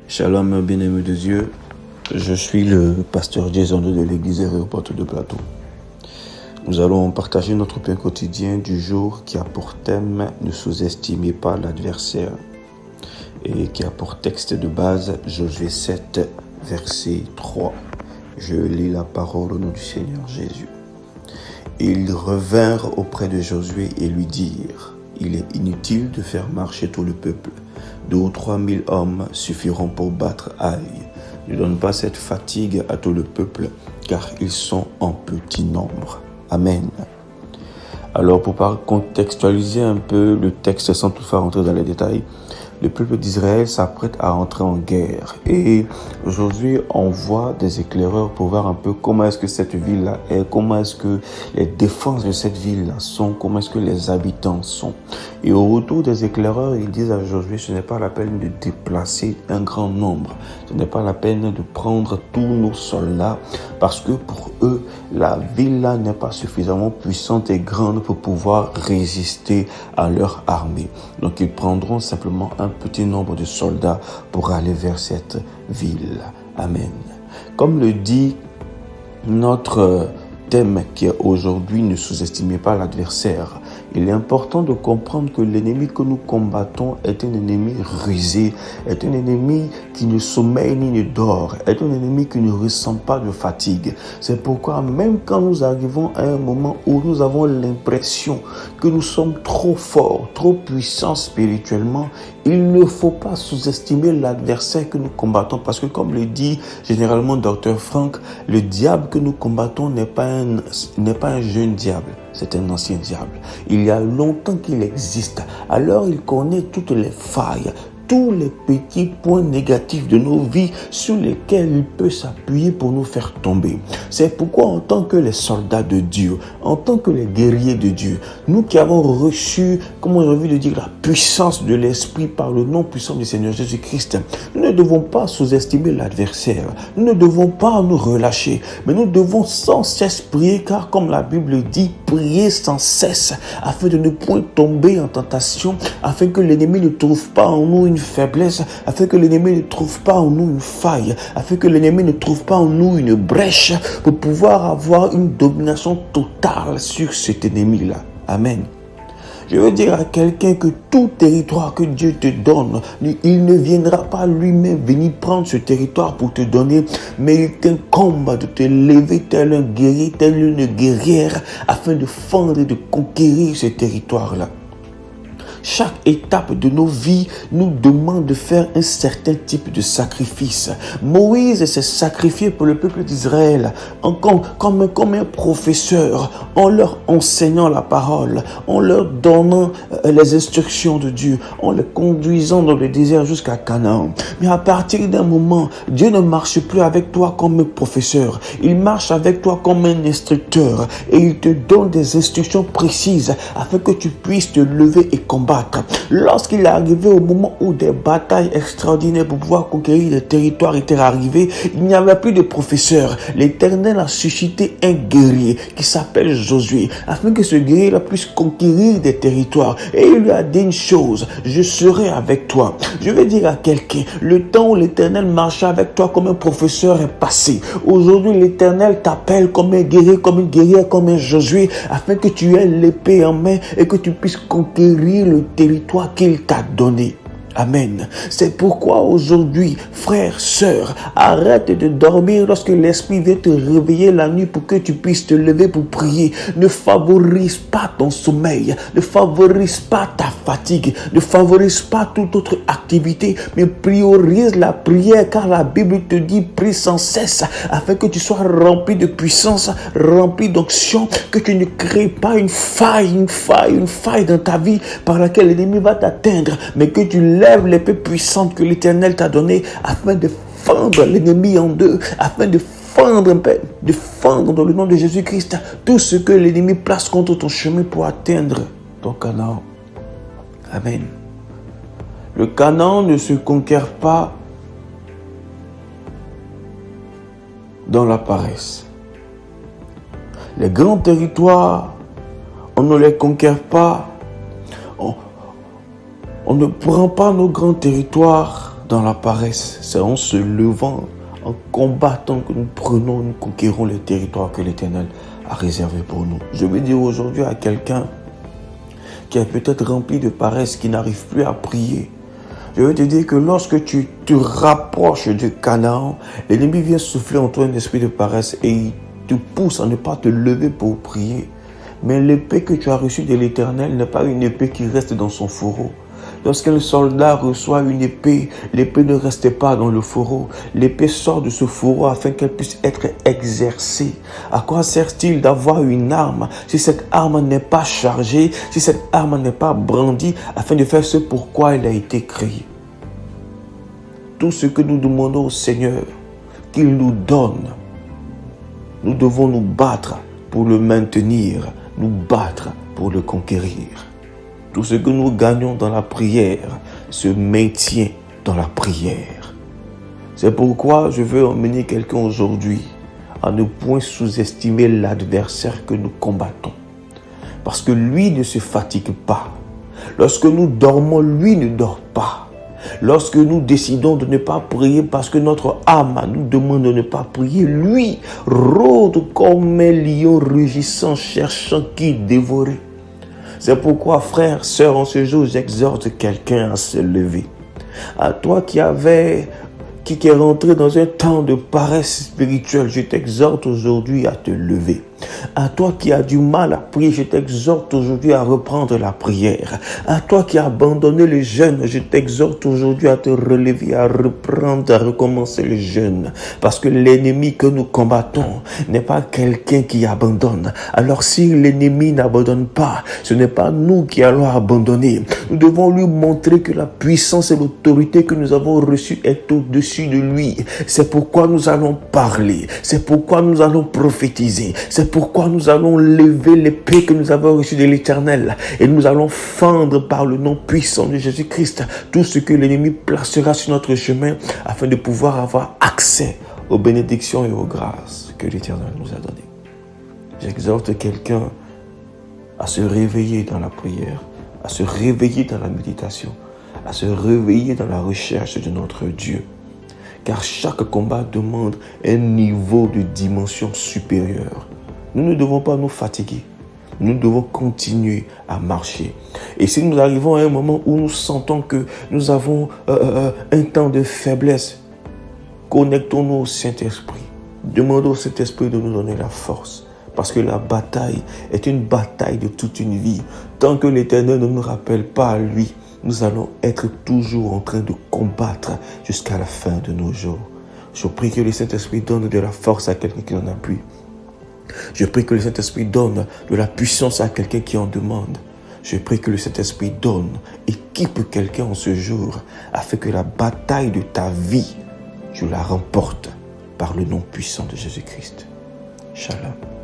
Shalom, bien-aimé de Dieu. Je suis le pasteur Jason de l'église Aéroport de Plateau. Nous allons partager notre pain quotidien du jour qui a pour thème « Ne sous-estimez pas l'adversaire » et qui a pour texte de base Josué 7, verset 3. Je lis la parole au nom du Seigneur Jésus. Ils revinrent auprès de Josué et lui dirent « Il est inutile de faire marcher tout le peuple. 2 ou 3 000 hommes suffiront pour battre Haï. Ne donne pas cette fatigue à tout le peuple, car ils sont en petit nombre. » Amen. Alors, pour contextualiser un peu le texte sans toutefois rentrer dans les détails, le peuple d'Israël s'apprête à entrer en guerre. Et aujourd'hui, on voit des éclaireurs pour voir un peu comment est-ce que cette ville-là est, comment est-ce que les défenses de cette ville-là sont, comment est-ce que les habitants sont. Et au retour des éclaireurs, ils disent à Josué, ce n'est pas la peine de déplacer un grand nombre. Ce n'est pas la peine de prendre tous nos soldats parce que pour eux, la ville-là n'est pas suffisamment puissante et grande pour pouvoir résister à leur armée. Donc, ils prendront simplement un petit nombre de soldats pour aller vers cette ville. Amen. Comme le dit notre thème qui est aujourd'hui, ne sous-estimez pas l'adversaire. Il est important de comprendre que l'ennemi que nous combattons est un ennemi rusé, est un ennemi qui ne sommeille ni ne dort, est un ennemi qui ne ressent pas de fatigue. C'est pourquoi même quand nous arrivons à un moment où nous avons l'impression que nous sommes trop forts, trop puissants spirituellement, il ne faut pas sous-estimer l'adversaire que nous combattons parce que comme le dit généralement Dr. Frank, le diable que nous combattons n'est pas un jeune diable. C'est un ancien diable. Il y a longtemps qu'il existe. Alors il connaît toutes les failles, tous les petits points négatifs de nos vies sur lesquels il peut s'appuyer pour nous faire tomber. C'est pourquoi en tant que les soldats de Dieu, en tant que les guerriers de Dieu, nous qui avons reçu, comme on a envie de dire, la puissance de l'Esprit par le nom puissant du Seigneur Jésus-Christ, nous ne devons pas sous-estimer l'adversaire. Nous ne devons pas nous relâcher, mais nous devons sans cesse prier, car comme la Bible dit, prier sans cesse afin de ne point tomber en tentation, afin que l'ennemi ne trouve pas en nous une faiblesse, afin que l'ennemi ne trouve pas en nous une faille, afin que l'ennemi ne trouve pas en nous une brèche pour pouvoir avoir une domination totale sur cet ennemi-là. Amen. Je veux dire à quelqu'un que tout territoire que Dieu te donne, il ne viendra pas lui-même venir prendre ce territoire pour te donner, mais il t'incombe de te lever tel un guerrier, tel une guerrière, afin de fendre et de conquérir ce territoire-là. Chaque étape de nos vies nous demande de faire un certain type de sacrifice. Moïse s'est sacrifié pour le peuple d'Israël comme un professeur, en leur enseignant la parole, en leur donnant les instructions de Dieu, en les conduisant dans le désert jusqu'à Canaan. Mais à partir d'un moment, Dieu ne marche plus avec toi comme un professeur. Il marche avec toi comme un instructeur et il te donne des instructions précises afin que tu puisses te lever et combattre. Lorsqu'il est arrivé au moment où des batailles extraordinaires pour pouvoir conquérir des territoires étaient arrivées, il n'y avait plus de professeur. L'Éternel a suscité un guerrier qui s'appelle Josué, afin que ce guerrier puisse conquérir des territoires. Et il lui a dit une chose, je serai avec toi. Je vais dire à quelqu'un, le temps où l'Éternel marchait avec toi comme un professeur est passé. Aujourd'hui, l'Éternel t'appelle comme un guerrier, comme une guerrière, comme un Josué, afin que tu aies l'épée en main et que tu puisses conquérir le territoire qu'il t'a donné. Amen. C'est pourquoi aujourd'hui, frères, sœurs, arrête de dormir lorsque l'Esprit vient te réveiller la nuit pour que tu puisses te lever pour prier. Ne favorise pas ton sommeil, ne favorise pas ta fatigue, ne favorise pas toute autre activité, mais priorise la prière car la Bible te dit prie sans cesse afin que tu sois rempli de puissance, rempli d'onction, que tu ne crées pas une faille dans ta vie par laquelle l'ennemi va t'atteindre, mais que tu lèves l'épée puissante que l'Éternel t'a donnée afin de fendre l'ennemi en deux, afin de fendre dans le nom de Jésus-Christ tout ce que l'ennemi place contre ton chemin pour atteindre ton Canaan. Amen. Le Canaan ne se conquiert pas dans la paresse. Les grands territoires, on ne les conquiert pas. On ne prend pas nos grands territoires dans la paresse. C'est en se levant, en combattant que nous prenons, nous conquérons les territoires que l'Éternel a réservés pour nous. Je veux dire aujourd'hui à quelqu'un qui est peut-être rempli de paresse, qui n'arrive plus à prier. Je veux te dire que lorsque tu te rapproches du Canaan, l'ennemi vient souffler en toi un esprit de paresse et il te pousse à ne pas te lever pour prier. Mais l'épée que tu as reçue de l'Éternel n'est pas une épée qui reste dans son fourreau. Lorsqu'un soldat reçoit une épée, l'épée ne reste pas dans le fourreau. L'épée sort de ce fourreau afin qu'elle puisse être exercée. À quoi sert-il d'avoir une arme si cette arme n'est pas chargée, si cette arme n'est pas brandie, afin de faire ce pourquoi elle a été créée? Tout ce que nous demandons au Seigneur qu'il nous donne, nous devons nous battre pour le maintenir, nous battre pour le conquérir. Tout ce que nous gagnons dans la prière se maintient dans la prière. C'est pourquoi je veux emmener quelqu'un aujourd'hui à ne point sous-estimer l'adversaire que nous combattons. Parce que lui ne se fatigue pas. Lorsque nous dormons, lui ne dort pas. Lorsque nous décidons de ne pas prier parce que notre âme nous demande de ne pas prier, lui rôde comme un lion rugissant, cherchant qui dévorer. C'est pourquoi, frère, sœur, en ce jour, j'exhorte quelqu'un à se lever. À toi qui est rentré dans un temps de paresse spirituelle, je t'exhorte aujourd'hui à te lever. À toi qui as du mal à prier, je t'exhorte aujourd'hui à reprendre la prière. À toi qui as abandonné le jeûne, je t'exhorte aujourd'hui à te relever, à reprendre, à recommencer le jeûne. Parce que l'ennemi que nous combattons n'est pas quelqu'un qui abandonne. Alors si l'ennemi n'abandonne pas, ce n'est pas nous qui allons abandonner. Nous devons lui montrer que la puissance et l'autorité que nous avons reçue est au-dessus de lui. C'est pourquoi nous allons parler. C'est pourquoi nous allons prophétiser. C'est pourquoi nous allons lever l'épée que nous avons reçue de l'Éternel et nous allons fendre par le nom puissant de Jésus-Christ tout ce que l'ennemi placera sur notre chemin afin de pouvoir avoir accès aux bénédictions et aux grâces que l'Éternel nous a données. J'exhorte quelqu'un à se réveiller dans la prière, à se réveiller dans la méditation, à se réveiller dans la recherche de notre Dieu. Car chaque combat demande un niveau de dimension supérieure. Nous ne devons pas nous fatiguer. Nous devons continuer à marcher. Et si nous arrivons à un moment où nous sentons que nous avons un temps de faiblesse, connectons-nous au Saint-Esprit. Demandons au Saint-Esprit de nous donner la force. Parce que la bataille est une bataille de toute une vie. Tant que l'Éternel ne nous rappelle pas à lui, nous allons être toujours en train de combattre jusqu'à la fin de nos jours. Je prie que le Saint-Esprit donne de la force à quelqu'un qui en a plus. Je prie que le Saint-Esprit donne de la puissance à quelqu'un qui en demande. Je prie que le Saint-Esprit donne, équipe quelqu'un en ce jour, afin que la bataille de ta vie, tu la remportes par le nom puissant de Jésus-Christ. Shalom.